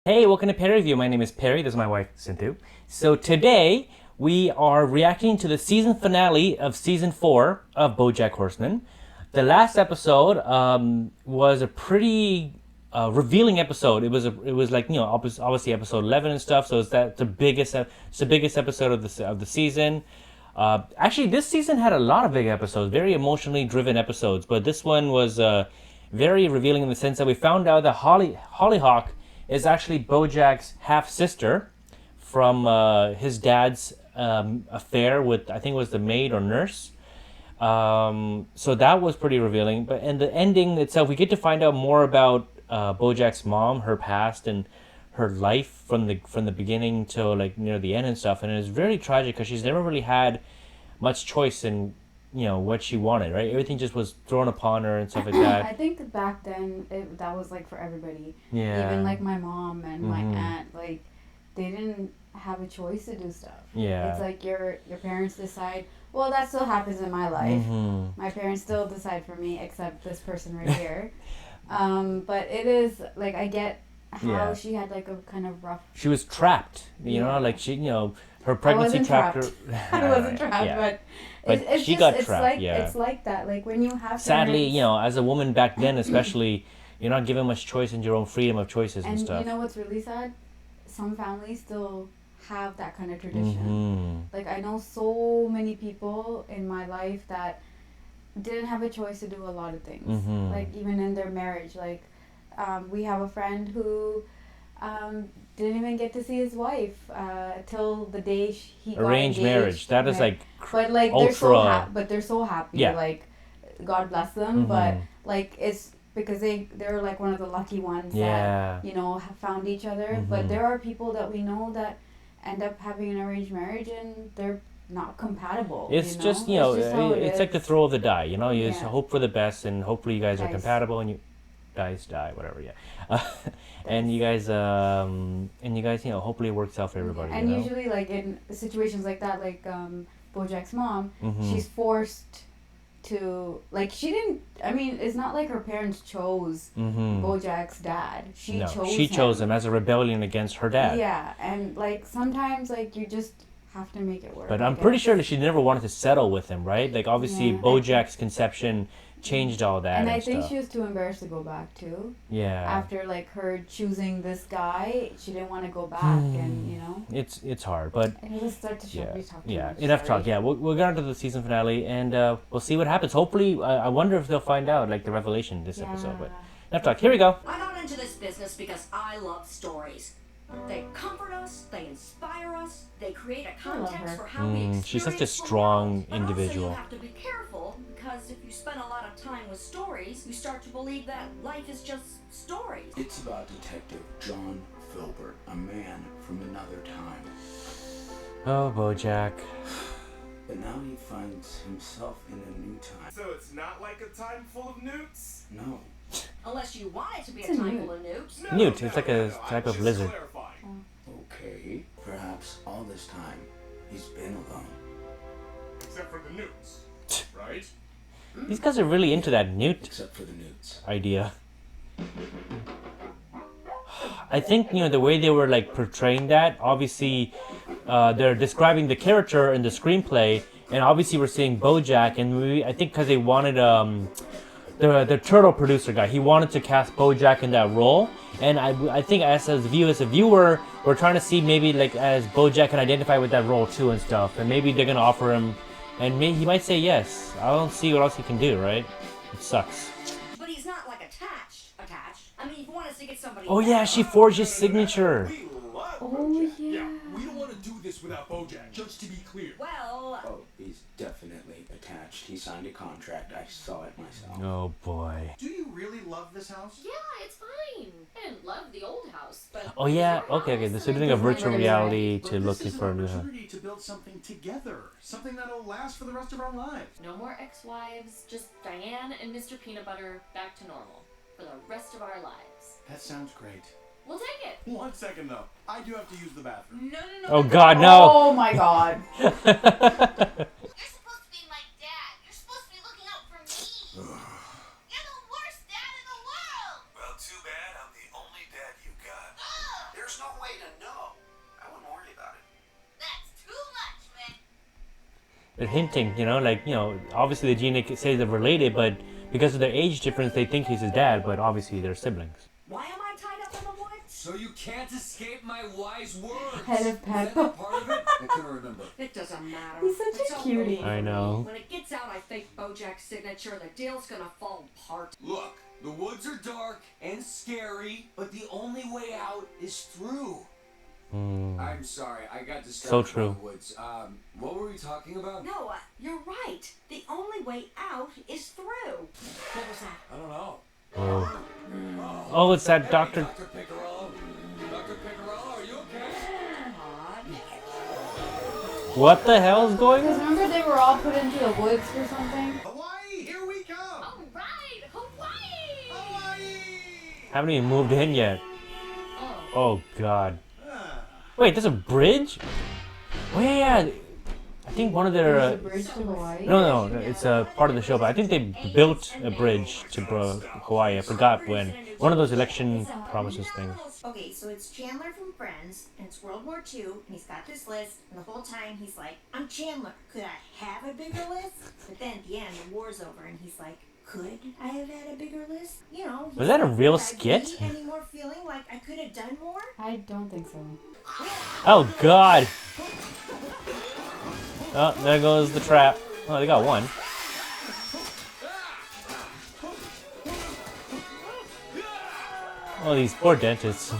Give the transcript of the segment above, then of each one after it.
Hey, welcome to Perry Review. My name is Perry. This is my wife, Sinthu. So today we are reacting to the season finale of season 4 of Bojack Horseman. The last episode was a pretty revealing episode. It was like obviously episode 11 and stuff. So it's the biggest episode of the season. Actually, this season had a lot of big episodes, very emotionally driven episodes. But this one was very revealing in the sense that we found out that Hollyhock is actually Bojack's half-sister from his dad's affair with, I think it was the maid or nurse. So that was pretty revealing. But in the ending itself, we get to find out more about Bojack's mom, her past, and her life from the beginning till like near the end and stuff. And it's very tragic because she's never really had much choice in what she wanted, right? Everything just was thrown upon her and stuff like that. I think back then that was like for everybody. Yeah. Even like my mom and my aunt, like they didn't have a choice to do stuff. Yeah. It's like your parents decide. Well, that still happens in my life. My parents still decide for me, except this person right here. But it is like I get how she had like a kind of rough. She was trapped, like her pregnancy trapped her. I wasn't trapped, but she just, got it's trapped. like, yeah, it's like that. Like when you have. Sadly, parents, as a woman back then, especially, you're not given much choice in your own freedom of choices and stuff. And you know what's really sad? Some families still have that kind of tradition. Like I know so many people in my life that didn't have a choice to do a lot of things. Like even in their marriage, like we have a friend who didn't even get to see his wife till the day he got Arranged engaged. marriage. That is like but like ultra. they're so happy. Yeah. Like God bless them. But like it's because they're like one of the lucky ones that have found each other. But there are people that we know that end up having an arranged marriage and they're not compatible. It's just it's like the throw of the die. You just hope for the best and hopefully you guys are compatible and you guys die, whatever. And you guys hopefully it works out for everybody. And usually like in situations like that, like Bojack's mom, she's forced to, like, she didn't, I mean, it's not like her parents chose Bojack's dad. She chose him as a rebellion against her dad. Yeah, and like sometimes like you just have to make it work. But I'm pretty sure that she never wanted to settle with him, right? Like obviously Bojack's conception changed all that. And I think she was too embarrassed to go back too. Yeah. After like her choosing this guy, she didn't want to go back, and it's hard, but and let's start to show enough talk. Yeah, we'll get on to the season finale and we'll see what happens. Hopefully, I wonder if they'll find out like the revelation this episode. But enough talk. Here we go. I got into this business because I love stories. They comfort us, they inspire us, they create a context for how we experience. She's such a strong individual. But also you have to be careful because if you spend a lot of time with stories, you start to believe that life is just stories. It's about Detective John Filbert, a man from another time. Oh, Bojack. But now he finds himself in a new time. So it's not like a time full of newts? No. Unless you want it to be a time full of newts. Newt, it's like a type of lizard. Okay, perhaps all this time he's been alone. Except for the newts, right? These guys are really into that Newt Except for the newts. idea. I think the way they were like portraying that. Obviously, they're describing the character in the screenplay, and obviously we're seeing Bojack, and I think because they wanted the turtle producer guy, he wanted to cast Bojack in that role, and I think as a viewer, we're trying to see maybe like as Bojack can identify with that role too and stuff, and maybe they're gonna offer him, and maybe he might say yes. I don't see what else he can do, right? It sucks. But he's not like attached. I mean, if you want us to get somebody. Oh yeah, she forged his signature. Yeah. We don't want to do this without Bojack, just to be clear. Well. Oh, he's definitely attached. He signed a contract. I saw it myself. Oh boy. Do you really love this house? Yeah, it's fine. I didn't love the old house, but Oh yeah. Okay. They're doing a virtual reality to looking for a new house. This is an opportunity to build something together, something that'll last for the rest of our lives. no more ex-wives, just Diane and Mr. Peanut Butter back to normal for the rest of our lives. That sounds great. We'll take it. 1 second though, I do have to use the bathroom. No. Oh God, no. Oh my God. You're supposed to be my dad. You're supposed to be looking out for me. You're the worst dad in the world. Well, too bad I'm the only dad you got. Ugh. You're they're hinting, obviously the genie says they're related, but because of their age difference, they think he's his dad, but obviously they're siblings. Why am I tied up in the woods? So you can't escape my wise words. Head of Is pet. that part of it? I couldn't remember. It doesn't matter. He's such It's a all cutie. over. I know. When it gets out, I think Bojack's signature, the deal's gonna fall apart. Look, the woods are dark and scary, but the only way out is through. I'm sorry, I got distracted. So true. By the woods. What were we talking about? No, you're right. The only way out is through. What was that? I don't know. Oh, it's that Hey, Dr. Dr. Pickerel. Dr. Pickerel, are you okay? What the hell is going Because on? remember they were all put into the woods or something? Hawaii, here we come! All right, Hawaii. Hawaii! Haven't even moved in yet. Oh, Oh, God. Ah, Wait, there's a bridge? Oh, yeah. I think one of their... There's a bridge to Hawaii. No, it's a part of the show, but I think they built a bridge to Hawaii. I forgot when. One of those election promises things. Okay, so it's Chandler from Friends, and it's World War II, and he's got this list, and the whole time he's like, I'm Chandler, could I have a bigger list? But then at the end, the war's over, and he's like, could I have had a bigger list? You know. Was that a real would I skit? be any more feeling like I could have done more? I don't think so. Oh, God. Oh, there goes the trap. Oh, they got one. Oh, these poor dentists.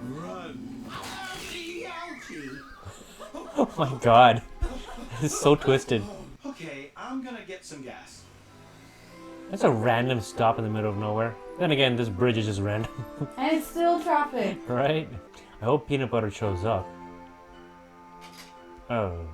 run! Oh, my God. This is so twisted. Okay, I'm gonna get some gas. That's a random stop in the middle of nowhere. Then again, this bridge is just random, And it's still traffic. right? I hope Peanut Butter shows up. Oh.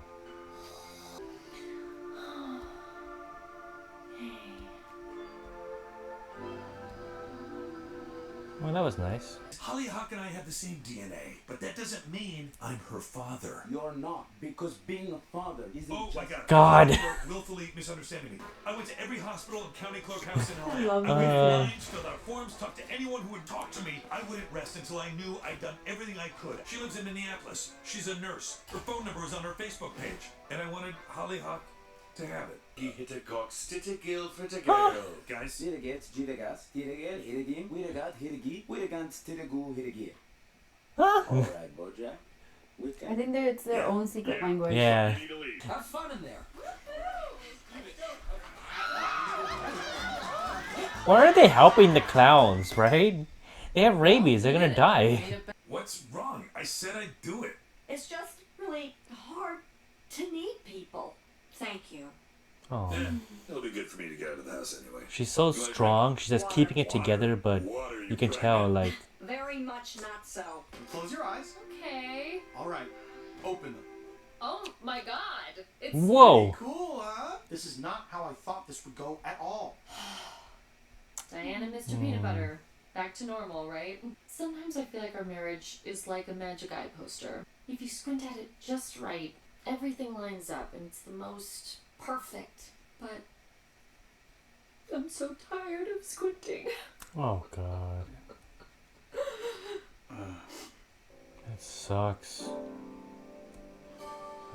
Well, that was nice. Hollyhock and I have the same DNA, but that doesn't mean I'm her father. You're not, because being a father isn't Oh my just... God! God. You're willfully misunderstanding me. I went to every hospital and county clerk house in LA. I love I read this. lines, filled out forms, talked to anyone who would talk to me. I wouldn't rest until I knew I'd done everything I could. She lives in Minneapolis. She's a nurse. Her phone number is on her Facebook page, and I wanted Hollyhock to have it. He hit a cock, stittigill for the girl. Guys, Diriget, Gidegas, Dirigel, Hirigin, Wiregat, Hirigi, Wirigant, Stirigu, Hirigi. Huh? Alright, Bojack. We I can... think it's their own secret language. Yeah. Have fun in there. Why aren't they helping the clowns, right? They have rabies. They're gonna die. what's wrong? I said I'd do it. It's just really hard to need people. Thank you. Oh, It'll be good for me to get out of the house anyway. she's so strong. She's just keeping it together, but Water, you can tell, like, Very much not so. Close your eyes. okay. All right, open them. Oh my God. It's whoa. Cool, huh? This is not how I thought this would go at all. Diane and Mr. Peanut Butter. Back to normal, right? Sometimes I feel like our marriage is like a Magic Eye poster. If you squint at it just right, everything lines up and it's the most perfect. But I'm so tired of squinting. Oh, God. That sucks.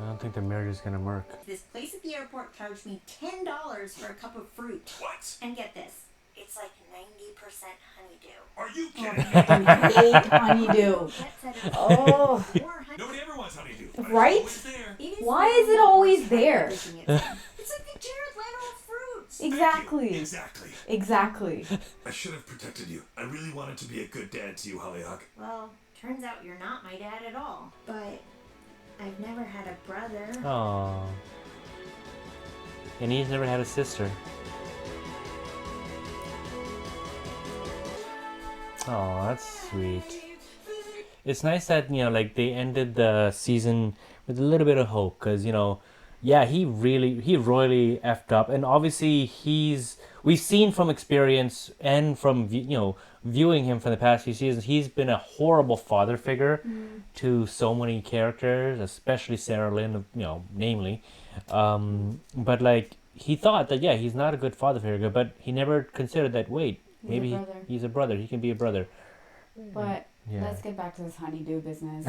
I don't think the marriage is gonna work. This place at the airport charged me $10 for a cup of fruit. What? And get this, it's like 90% honeydew. Are you Oh, kidding me? I hate honeydew. That said it was Oh. more honey. Nobody ever wants honeydew. but it's Right? always there. It is Why really is it always worth there? everything it's in. It's like the Jared Leto of fruits. Thank you. Exactly. Exactly. Exactly. I should have protected you. I really wanted to be a good dad to you, Hollyhock. Well, turns out you're not my dad at all. But I've never had a brother. Oh. And he's never had a sister. Oh, that's sweet. It's nice that, like, they ended the season with a little bit of hope, because, yeah, he royally effed up, and obviously we've seen from experience and from, viewing him from the past few seasons, he's been a horrible father figure to so many characters, especially Sarah Lynn, namely. But, like, he thought that, yeah, he's not a good father figure, but he never considered that, wait, maybe brother. he's a brother, he can be a brother. But Yeah. let's get back to this honeydew business.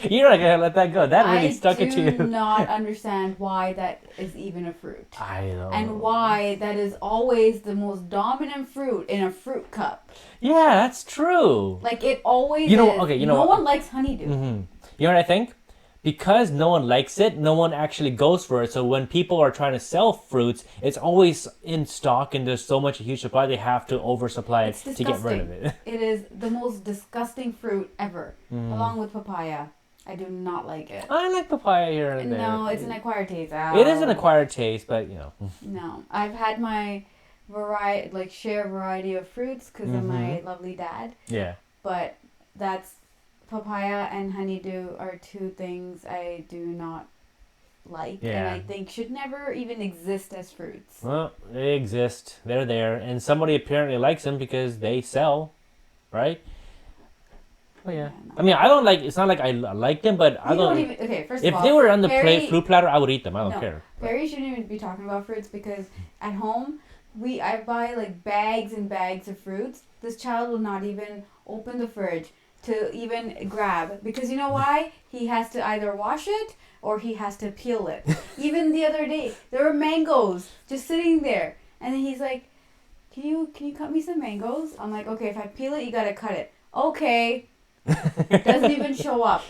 You're not gonna let that go. That really stuck I it to do you. not understand why that is even a fruit. I know. And why that is always the most dominant fruit in a fruit cup. Yeah, that's true. Like it always You know, is. okay, you know no what? one likes honeydew. You know what I think? Because no one likes it, no one actually goes for it. So when people are trying to sell fruits, it's always in stock and there's so much a huge supply, they have to oversupply it It's to get rid of disgusting. it. It is the most disgusting fruit ever, Mm. along with papaya. I do not like it. I like papaya here and there. No, it's an acquired taste. It is an acquired taste, but you know. No, I've had my share variety of fruits because of my lovely dad. Yeah. But that's papaya and honeydew are two things I do not like, and Yeah. I think should never even exist as fruits. Well, they exist. They're there, and somebody apparently likes them because they sell, right? Oh yeah. no. I mean, I don't like. It's not like I like them, but I You don't. even okay. First If of all, they were on the Perry- fruit platter, I would eat them. I don't No. care. Perry shouldn't even be talking about fruits because at home I buy like bags and bags of fruits. This child will not even open the fridge to even grab because you know why? He has to either wash it or he has to peel it. Even the other day, there were mangoes just sitting there, and then he's like, "Can you cut me some mangoes?" I'm like, "Okay, if I peel it, you gotta cut it." Okay. Doesn't even show up.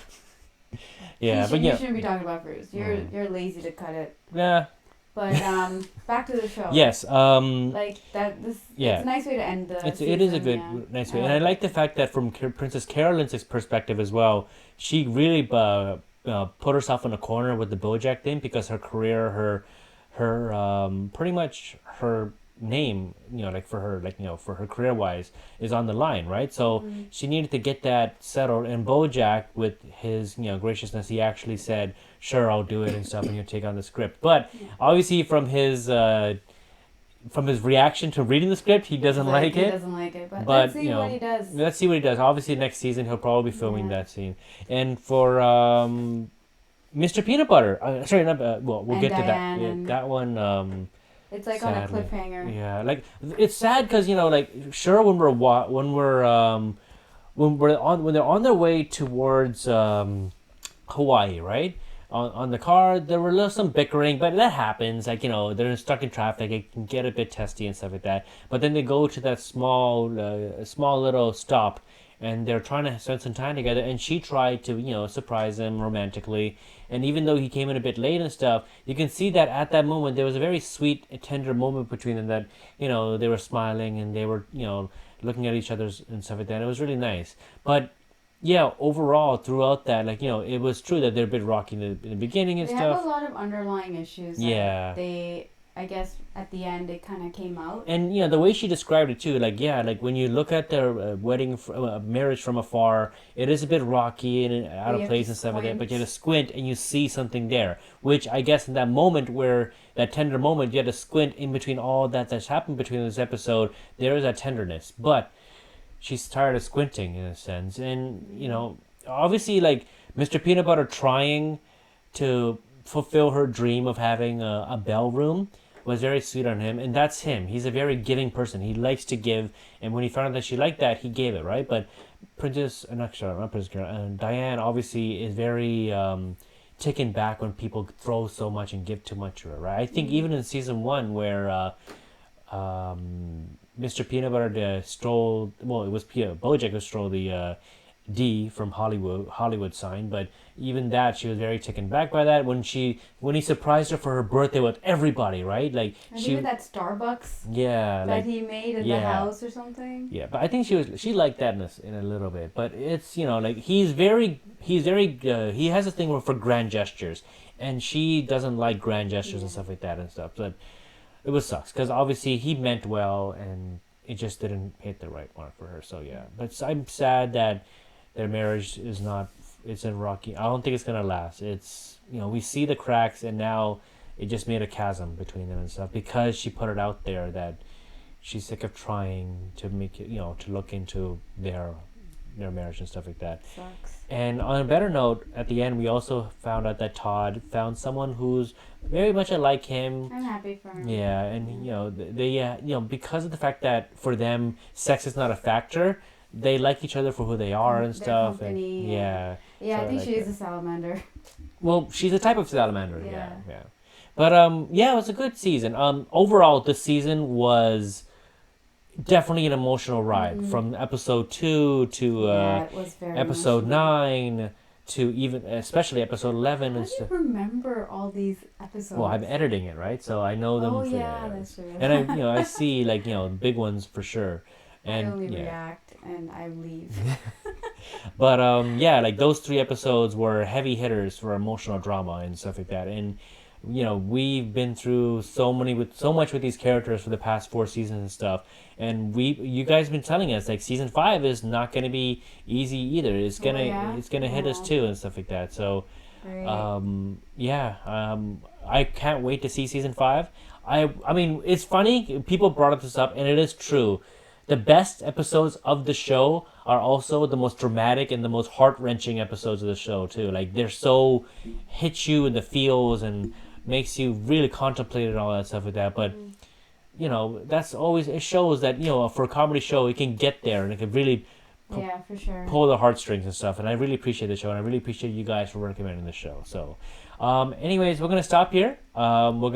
Yeah, but you yeah, shouldn't be talking about fruits. You're lazy to cut it. yeah. But back to the show. Yes. Like that. This. Yeah. It's a nice way to end the. It is a season, good, yeah. nice way, and I like the fact that from Princess Carolyn's perspective as well, she really put herself in a corner with the BoJack thing because her career, her pretty much her name, you know, like for her, like, you know, for her career wise, is on the line, right? So she needed to get that settled, and BoJack, with his, you know, graciousness, he actually said, "Sure, I'll do it and stuff, and you take on the script." But obviously, from his reaction to reading the script, he doesn't like He it. doesn't like it, but, But, let's see you know, what he does. Let's see what he does. Obviously, next season he'll probably be filming Yeah. that scene. And for Mr. Peanut Butter, sorry, not well, we'll And get to that. Diane Yeah, and- that one. It's like sadly. on a cliffhanger. Yeah, like it's sad because, you know, like, sure, when they're on their way towards Hawaii, right? On the car, there were some bickering, but that happens. Like, you know, they're stuck in traffic. It can get a bit testy and stuff like that. But then they go to that small little stop, and they're trying to spend some time together. And she tried to, you know, surprise him romantically. And even though he came in a bit late and stuff, you can see that at that moment there was a very sweet, tender moment between them. That, you know, they were smiling and they were, you know, looking at each other and stuff like that. It was really nice. But yeah, overall, throughout that, like, you know, it was true that they're a bit rocky in the beginning and They stuff. have a lot of underlying issues. That Yeah. I guess at the end it kind of came out. And, you know, the way she described it too, like, yeah, like when you look at their marriage from afar, it is a bit rocky and out You of have place to and stuff like that. But you squint. have to squint and you see something there, which I guess in that moment where that tender moment, you had to squint in between all that's happened between this episode. There is that tenderness, but she's tired of squinting in a sense, and, you know, obviously, like, Mr. Peanut Butter trying to fulfill her dream of having a bell room was very sweet on him, and that's him. He's a very giving person. He likes to give, and when he found out that she liked that, he gave it, right? But Diane obviously is very taken back when people throw so much and give too much to her, right? I think even in season 1 where Mr. Peanut Butter stole, well, it was Bojack who stole the D from Hollywood sign, but even that, she was very taken back by that when he surprised her for her birthday with everybody, right? Like, And even that Starbucks yeah, that like, he made in the yeah. house or something. yeah, but I think she liked that in a little bit. But it's, you know, like, he has a thing for grand gestures, and she doesn't like grand gestures and stuff like that and stuff. But it was sucks because obviously he meant well, and it just didn't hit the right mark for her. So yeah, but I'm sad that their marriage it's in rocky. I don't think it's gonna last. It's, you know, we see the cracks, and now it just made a chasm between them and stuff because she put it out there that she's sick of trying to make it, you know, to look into their marriage and stuff like that. Sucks. And on a better note, at the end, we also found out that Todd found someone who's very much like him. I'm happy for him. Yeah, and, you know, they you know, because of the fact that for them sex is not a factor, they like each other for who they are and Their stuff. company, And, yeah. Yeah, So I think like she is that. a salamander. Well, she's a type of salamander. Yeah, Yeah. yeah. But yeah, it was a good season. Overall, the season was definitely an emotional ride from episode 2 to Yeah, it was very episode emotional. 9 to even especially episode 11 How and do you stuff. remember all these episodes? Well, I'm editing it, right? So I know them. Oh, for, yeah, that's true. And I see like big ones for sure. And I only yeah. react and I leave. But yeah, like those 3 episodes were heavy hitters for emotional drama and stuff like that. And we've been through so much with these characters for the past 4 seasons and stuff. And you guys have been telling us like season 5 is not going to be easy either. It's gonna it's gonna hit us too and stuff like that. So Great. I can't wait to see season 5. I mean, it's funny, people brought this up, and it is true. The best episodes of the show are also the most dramatic and the most heart-wrenching episodes of the show too. Like they're so hit you in the feels and makes you really contemplate and all that stuff like that. But that's always, it shows that for a comedy show it can get there and it can really Yeah, for sure. pull the heartstrings and stuff. And I really appreciate the show, and I really appreciate you guys for recommending the show. So anyways, we're gonna stop here. We're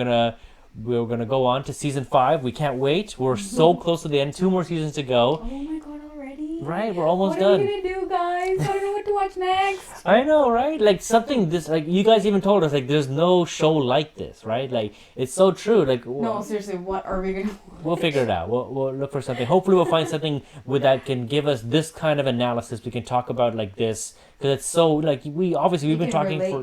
gonna go on to season 5. We can't wait. We're so close to the end. 2 more seasons to go. Oh my god, already? Right, we're almost What are done. we gonna do, guys? I don't know what to watch next. I know, right? Like something this, like you guys even told us, like there's no show like this, right? Like it's so true. Like No, seriously, what are we gonna we'll figure it out. We'll look for something. Hopefully, we'll find something that can give us this kind of analysis. We can talk about like this because it's so like we've been talking for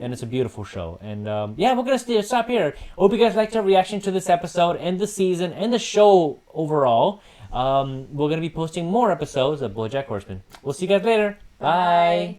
and it's a beautiful show. And yeah, we're gonna stop here. Hope you guys liked our reaction to this episode and the season and the show overall. We're gonna be posting more episodes of BoJack Horseman. We'll see you guys later. Bye.